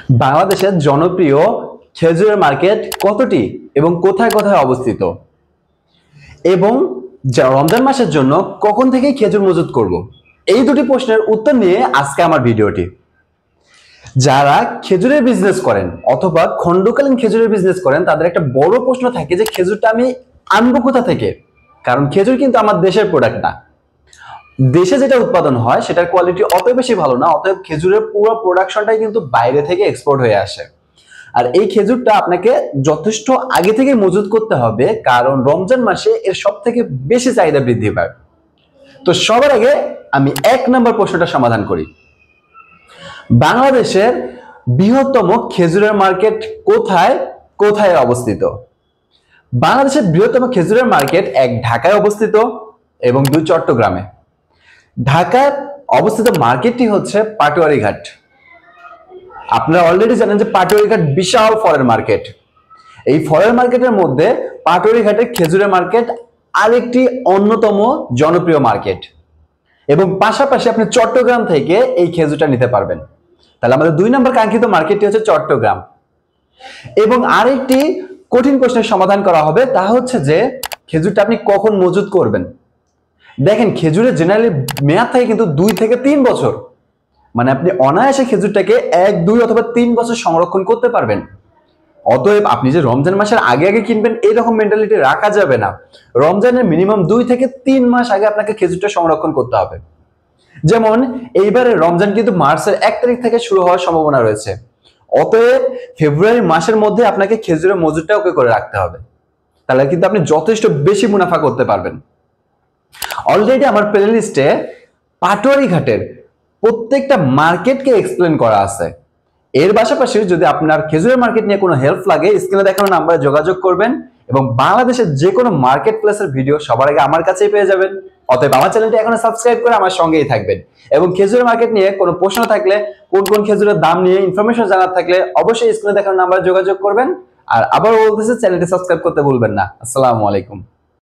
বাংলাদেশের জনপ্রিয় খেজুরের মার্কেট কতটি এবং কোথায় কোথায় অবস্থিত, এবং রমজান মাসের জন্য কখন থেকে খেজুর মজুত করব, এই দুটি প্রশ্নের উত্তর নিয়ে আজকে আমার ভিডিওটি। যারা খেজুরের বিজনেস করেন অথবা খণ্ডকালীন খেজুরের বিজনেস করেন তাদের একটা বড় প্রশ্ন থাকে যে খেজুরটা আমি আনবো কোথা থেকে। কারণ খেজুর কিন্তু আমার দেশের প্রোডাক্ট না, দেশে যেটা উৎপাদন হয় সেটার কোয়ালিটি অত বেশি ভালো না, অতএব খেজুরের পুরো প্রোডাকশনটাই কিন্তু বাইরে থেকে এক্সপোর্ট হয়ে আসে। আর এই খেজুরটা আপনাকে যথেষ্ট আগে থেকে মজুত করতে হবে, কারণ রমজান মাসে এর সব থেকে বেশি চাহিদা বৃদ্ধি পায়। তো সবার আগে আমি 1 নম্বর প্রশ্নটা সমাধান করি। বাংলাদেশের বৃহত্তম খেজুরের মার্কেট কোথায় কোথায় অবস্থিত? বাংলাদেশের বৃহত্তম খেজুরের মার্কেট 1 ঢাকায় অবস্থিত এবং 2 চট্টগ্রামে। ঢাকায় অবস্থিত মার্কেটটি হচ্ছে পাটোয়ারি ঘাট। আপনারা অলরেডি জানেন যে পাটোয়ারি ঘাট বিশাল ফলের মার্কেট। এই ফলের মার্কেটের মধ্যে পাটোয়ারি ঘাটের খেজুরের মার্কেট আরেকটি অন্যতম জনপ্রিয় মার্কেট, এবং পাশাপাশি আপনি চট্টগ্রাম থেকে এই খেজুরটা নিতে পারবেন। তাহলে আমাদের 2 নম্বর কাঙ্ক্ষিত মার্কেটটি হচ্ছে চট্টগ্রাম। এবং আরেকটি কঠিন প্রশ্নের সমাধান করা হবে, তা হচ্ছে যে খেজুরটা আপনি কখন মজুত করবেন। দেখেন, খেজুরের জেনারেলি মেয়াদ থাকে কিন্তু 2 থেকে 3 বছর, মানে আপনি অনায়াসে খেজুরটাকে 1, 2 অথবা 3 বছর সংরক্ষণ করতে পারবেন। অতএব আপনি যে রমজান মাসের আগে আগে কিনবেন এরকম মেন্টালিটি রাখা যাবে না। রমজানের মিনিমাম 2 থেকে 3 মাস আগে আপনাকে খেজুরটা সংরক্ষণ করতে হবে। যেমন এইবারে রমজান কিন্তু মার্চের 1 তারিখ থেকে শুরু হওয়ার সম্ভাবনা রয়েছে, অতএব ফেব্রুয়ারি মাসের মধ্যে আপনাকে খেজুরের মজুতটা ওকে করে রাখতে হবে। তাহলে কিন্তু আপনি যথেষ্ট বেশি মুনাফা করতে পারবেন। অলরেডি আমার প্লেলিস্টে পাটোয়ারি ঘাটের প্রত্যেকটা মার্কেটকে এক্সপ্লেন করা আছে। এর পাশাপাশি যদি আপনার খেজুরের মার্কেট নিয়ে কোনো হেল্প লাগে, স্ক্রিনে দেখানো নাম্বারে যোগাযোগ করবেন এবং বাংলাদেশের যে কোনো মার্কেট প্লেসের ভিডিও সবার আগে আমার কাছেই পেয়ে যাবেন। অতএব আমার চ্যানেলটি এখনো সাবস্ক্রাইব করে আমার সঙ্গেই থাকবেন। এবং খেজুরের মার্কেট নিয়ে কোনো প্রশ্ন থাকলে, কোন কোন খেজুরের দাম নিয়ে ইনফরমেশন জানার থাকলে অবশ্যই স্ক্রিনে দেখানো নাম্বারে যোগাযোগ করবেন। আর আবারও বলতেছি, চ্যানেলটি সাবস্ক্রাইব করতে ভুলবেন না। আসসালামু আলাইকুম।